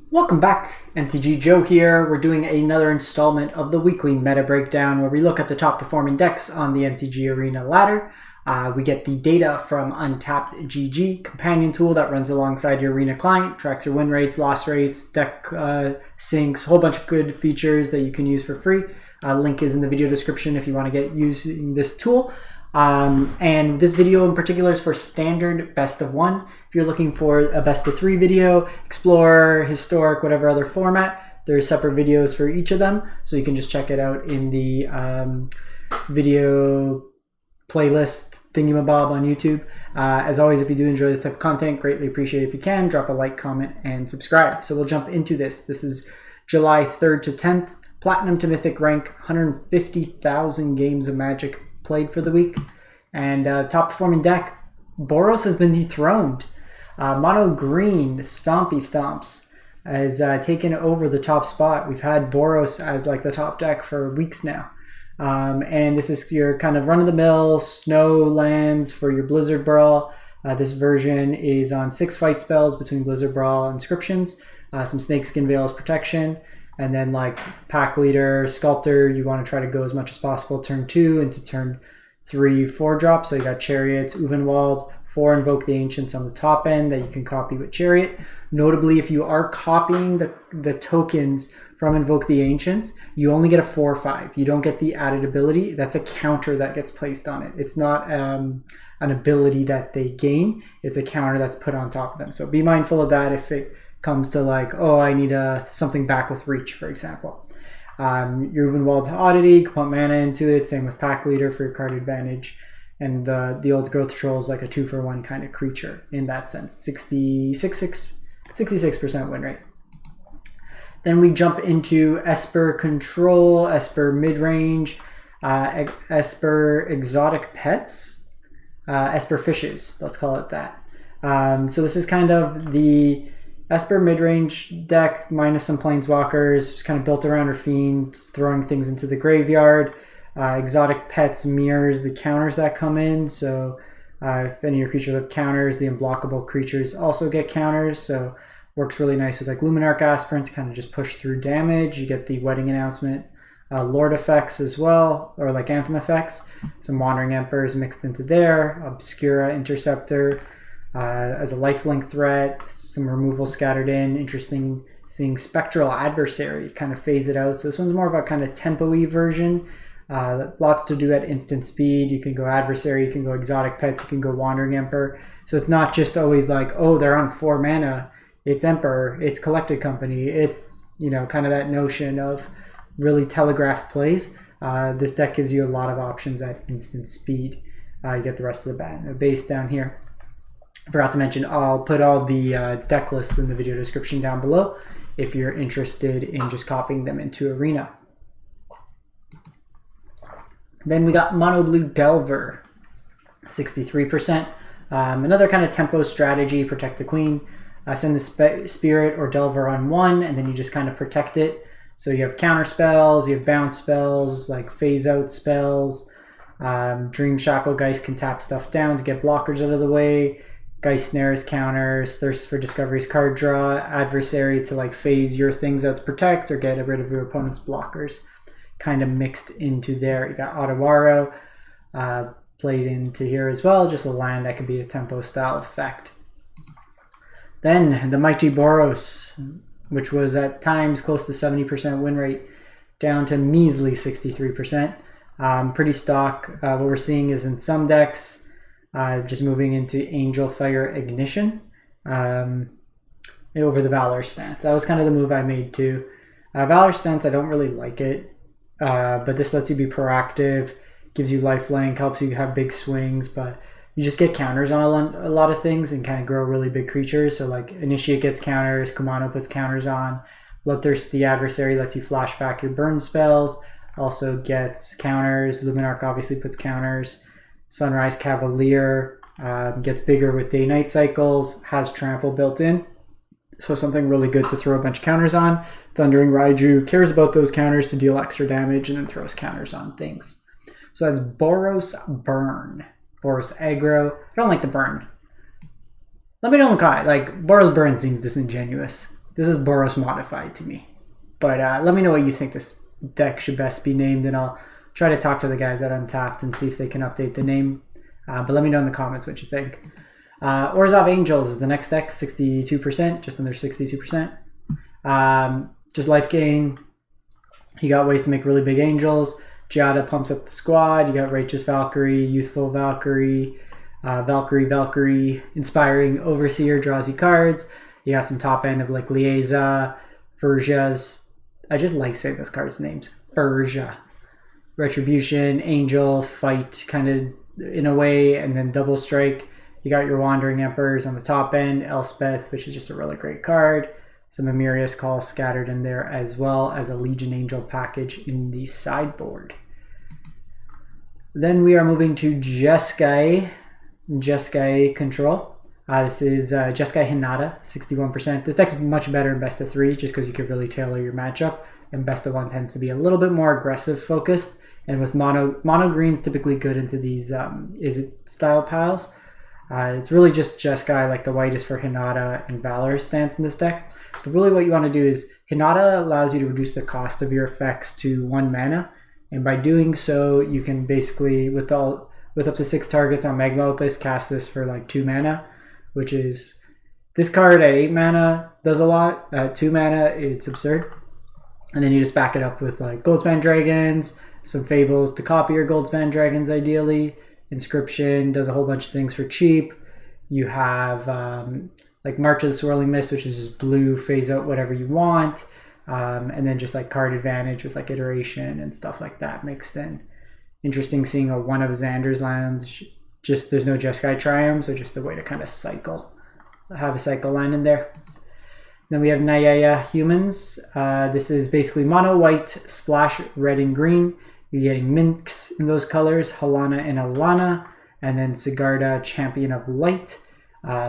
Welcome back, MTG Joe here. We're doing another installment of the weekly meta breakdown where we look at the top performing decks on the MTG Arena ladder. We get the data from Untapped GG, companion tool that runs alongside your Arena client, tracks your win rates, loss rates, deck syncs, a whole bunch of good features that you can use for free. Link is in the video description if you want to get using this tool. And this video in particular is for standard best of one. If you're looking for a best of three video, Explorer, Historic, whatever other format, there's separate videos for each of them. So you can just check it out in the video playlist thingamabob on YouTube. As always, if you do enjoy this type of content, greatly appreciate it if you can. Drop a like, comment, and subscribe. So we'll jump into this. This is July 3rd to 10th. Platinum to Mythic rank, 150,000 games of Magic played for the week. And top performing deck, Boros has been dethroned. Mono green Stompy Stomps has taken over the top spot. We've had Boros as like the top deck for weeks now. And this is your kind of run-of-the-mill snow lands for your Blizzard Brawl. This version is on 6 fight spells between Blizzard Brawl and Inscriptions, some Snakeskin Veil as protection, and then like Packleader, Sculptor, you want to try to go as much as possible turn 2 into turn 3, 4 drops. So you got Chariots, Ulvenwald, 4 Invoke the Ancients on the top end that you can copy with Chariot. Notably, if you are copying the tokens from Invoke the Ancients, you only get a 4/5. You don't get the added ability. That's a counter that gets placed on it. It's not an ability that they gain. It's a counter that's put on top of them. So be mindful of that if it comes to like, oh, I need something back with reach, for example. Your Ulvenwald Oddity, you can put mana into it. Same with Packleader for your card advantage. And the old growth troll is like a 2-for-1 kind of creature in that sense. 66% win rate. Then we jump into Esper Control, Esper Midrange, Esper Exotic Pets, Esper Fishes, let's call it that. So this is kind of the Esper midrange deck minus some planeswalkers. It's kind of built around her fiends, throwing things into the graveyard. Exotic Pets mirrors the counters that come in. So if any of your creatures have counters, the unblockable creatures also get counters. So works really nice with like Luminarch Aspirant to kind of just push through damage. You get the Wedding Announcement, Lord effects as well, or like Anthem effects. Some Wandering Emperors mixed into there. Obscura Interceptor. As a lifelink threat, some removal scattered in. Interesting seeing Spectral Adversary kind of phase it out. So this one's more of a kind of tempo-y version. Lots to do at instant speed. You can go Adversary, you can go Exotic Pets, you can go Wandering Emperor. So it's not just always like, oh, they're on 4 mana. It's Emperor, it's Collected Company. It's, you know, kind of that notion of really telegraph plays. This deck gives you a lot of options at instant speed. You get the rest of the base down here. I forgot to mention, I'll put all the deck lists in the video description down below if you're interested in just copying them into Arena. Then we got Mono Blue Delver, 63%. Another kind of tempo strategy, protect the queen. Send the Spirit or Delver on 1, and then you just kind of protect it. So you have counter spells, you have bounce spells, like phase out spells. Dream Shackle Geist can tap stuff down to get blockers out of the way. Geist Snares counters, Thirst for Discovery's card draw, Adversary to like phase your things out to protect or get rid of your opponent's blockers. Kind of mixed into there. You got Otawaro played into here as well, just a land that could be a tempo style effect. Then the mighty Boros, which was at times close to 70% win rate, down to measly 63%. Pretty stock. What we're seeing is in some decks, just moving into Angel Fire Ignition over the Valor Stance. That was kind of the move I made too. Valor Stance, I don't really like it, but this lets you be proactive, gives you lifelink, helps you have big swings, but you just get counters on a lot of things and kind of grow really big creatures. So like Initiate gets counters, Kumano puts counters on, Bloodthirsty Adversary lets you flash back your burn spells, also gets counters, Luminarch obviously puts counters, Sunrise Cavalier gets bigger with day-night cycles, has trample built in, so something really good to throw a bunch of counters on. Thundering Raiju cares about those counters to deal extra damage and then throws counters on things. So that's Boros Burn. Boros Aggro. I don't like the burn. Let me know in the comment. Like, Boros Burn seems disingenuous. This is Boros modified to me. But let me know what you think this deck should best be named, and I'll try to talk to the guys at Untapped and see if they can update the name. But let me know in the comments what you think. Orzhov Angels is the next deck, 62%, just under 62%. Just life gain. You got ways to make really big angels. Giada pumps up the squad. You got Righteous Valkyrie, Youthful Valkyrie, Valkyrie, Inspiring Overseer draws you cards. You got some top end of like Lieza, Furja's. I just like saying this card's names. Furja. Retribution, Angel, Fight, kind of in a way, and then Double Strike. You got your Wandering Emperors on the top end, Elspeth, which is just a really great card. Some Emeria's Call scattered in there, as well as a Legion Angel package in the sideboard. Then we are moving to Jeskai Control. This is Jeskai Hinata, 61%. This deck's much better in best of 3 just because you could really tailor your matchup. And best of 1 tends to be a little bit more aggressive focused. And with mono green's typically good into these Izzet style piles. It's really just Jeskai, like the white is for Hinata and Valor's stance in this deck. But really what you want to do is Hinata allows you to reduce the cost of your effects to 1 mana. And by doing so, you can basically, with up to 6 targets on Magma Opus, cast this for like 2 mana. Which is, this card at 8 mana does a lot. At 2 mana, it's absurd. And then you just back it up with like Goldspan Dragons, some Fables to copy your Goldspan Dragons ideally. Inscription does a whole bunch of things for cheap. You have like March of the Swirling Mist, which is just blue, phase out whatever you want. And then just like card advantage with like iteration and stuff like that mixed in. Interesting seeing a one of Xander's lands. Just there's no Jeskai Triumph, so just a way to kind of have a cycle line in there. Then we have Nayaya Humans. This is basically mono white, splash red and green. You're getting Minx in those colors, Halana and Alana, and then Sigarda, Champion of Light,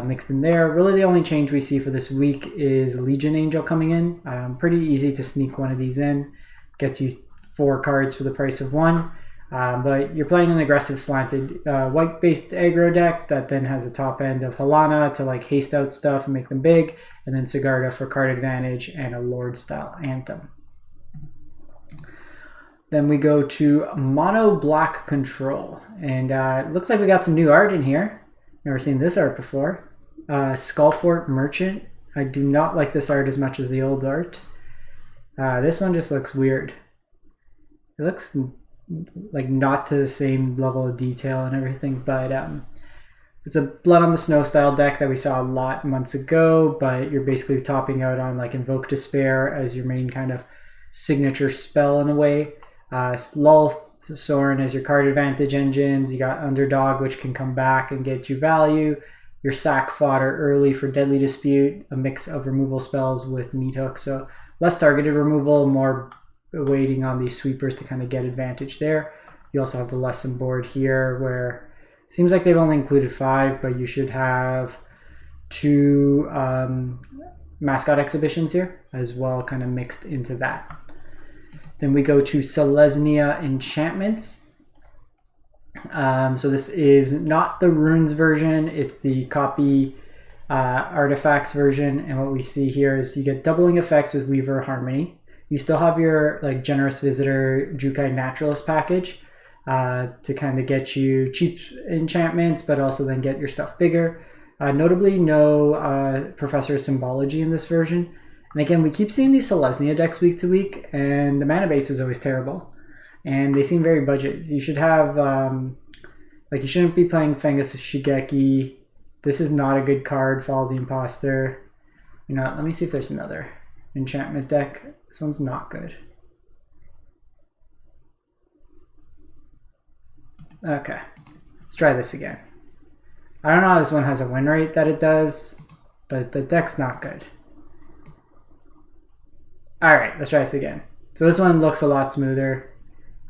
mixed in there. Really the only change we see for this week is Legion Angel coming in. Pretty easy to sneak one of these in. Gets you 4 cards for the price of 1. But you're playing an aggressive slanted white-based aggro deck that then has a top end of Halana to like haste out stuff and make them big, and then Sigarda for card advantage and a Lord-style Anthem. Then we go to Mono Black Control, and it looks like we got some new art in here. Never seen this art before. Skullport Merchant. I do not like this art as much as the old art. This one just looks weird. It looks like not to the same level of detail and everything, but it's a Blood on the Snow style deck that we saw a lot months ago, but you're basically topping out on like Invoke Despair as your main kind of signature spell in a way. Lull Sorin as your card advantage engines. You got Underdog, which can come back and get you value. Your sack fodder early for Deadly Dispute, a mix of removal spells with Meat Hook, so less targeted removal, more waiting on these sweepers to kind of get advantage there. You also have the lesson board here where it seems like they've only included 5, but you should have 2 mascot exhibitions here as well, kind of mixed into that. Then we go to Selesnya Enchantments. So this is not the runes version, it's the copy artifacts version, and what we see here is you get doubling effects with Weaver Harmony. You still have your like Generous Visitor Jukai Naturalist package to kind of get you cheap enchantments, but also then get your stuff bigger. Notably, no Professor Symbology in this version. And again, we keep seeing these Selesnya decks week to week, and the mana base is always terrible. And they seem very budget. You should have, like, you shouldn't be playing Fengus Shigeki. This is not a good card, Follow the Imposter. You know, let me see if there's another enchantment deck. This one's not good. Okay, let's try this again. I don't know how this one has a win rate that it does, but the deck's not good. Alright, let's try this again. So this one looks a lot smoother.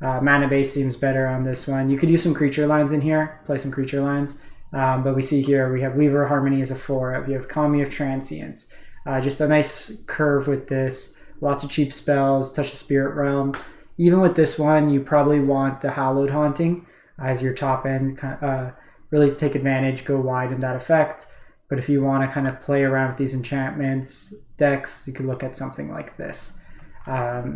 Mana base seems better on this one. You could use some creature lines in here, play some creature lines. But we see here we have Weaver Harmony as a 4. You have Kami of Transience. Just a nice curve with this. Lots of cheap spells, Touch the Spirit Realm. Even with this one, you probably want the Hallowed Haunting as your top end, really to take advantage, go wide in that effect. But if you want to kind of play around with these enchantments, decks, you could look at something like this. I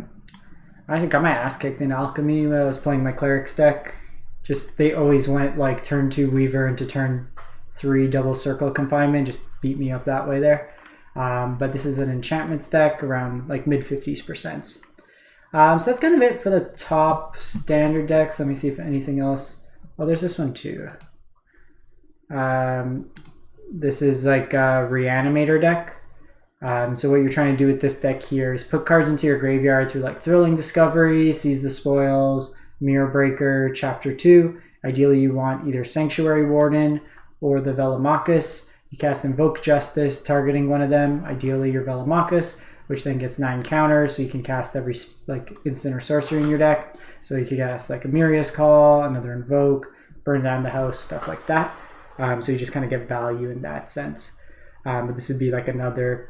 actually got my ass kicked in Alchemy when I was playing my Clerics deck. Just, they always went like turn 2 Weaver into turn 3 Double Circle Confinement, just beat me up that way there. But this is an enchantments deck around like mid 50%. So that's kind of it for the top standard decks. Let me see if anything else. Oh, there's this one too. This is like a Reanimator deck. So what you're trying to do with this deck here is put cards into your graveyard through like Thrilling Discovery, Seize the Spoils, Mirror Breaker, Chapter 2. Ideally you want either Sanctuary Warden or the Velomachus. You cast Invoke Justice, targeting one of them, ideally your Velomachus, which then gets 9 counters, so you can cast every like instant or sorcery in your deck. So you could cast like Emeria's Call, another Invoke, burn down the house, stuff like that. So you just kind of get value in that sense. But this would be like another,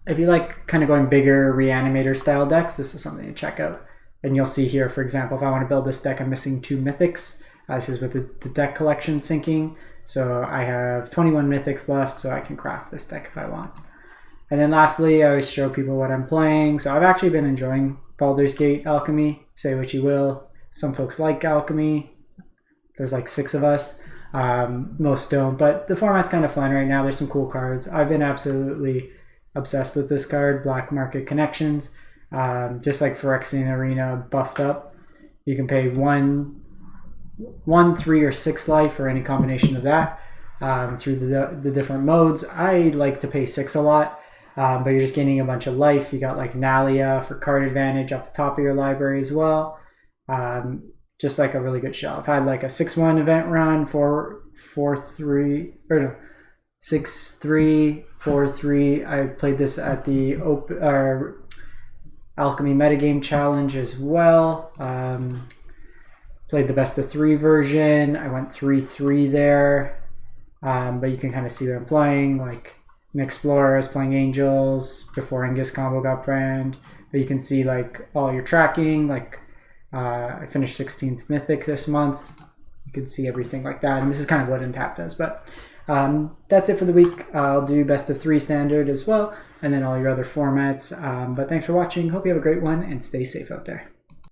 if you like kind of going bigger Reanimator style decks, this is something to check out. And you'll see here, for example, if I want to build this deck, I'm missing 2 mythics. This is with the deck collection syncing. So I have 21 mythics left, so I can craft this deck if I want. And then lastly, I always show people what I'm playing. So I've actually been enjoying Baldur's Gate Alchemy. Say what you will. Some folks like Alchemy. There's like 6 of us. Most don't, but the format's kind of fun right now. There's some cool cards. I've been absolutely obsessed with this card, Black Market Connections. Just like Phyrexian Arena buffed up. You can pay 1, 3, or 6 life, or any combination of that, through the different modes. I like to pay 6 a lot, but you're just gaining a bunch of life. You got like Nalia for card advantage off the top of your library as well. Just like a really good shell. I've had like a 6-1 event run, 4-3, or no, 6-3, 4-3. I played this at the Alchemy Metagame Challenge as well. Played the best of 3 version. I went 3-3 there. But you can kind of see what I'm playing. Like an Explorer is playing Angels before Angus combo got banned. But you can see like all your tracking. Like I finished 16th Mythic this month. You can see everything like that. And this is kind of what Untap does. But that's it for the week. I'll do best of 3 standard as well. And then all your other formats. But thanks for watching. Hope you have a great one and stay safe out there.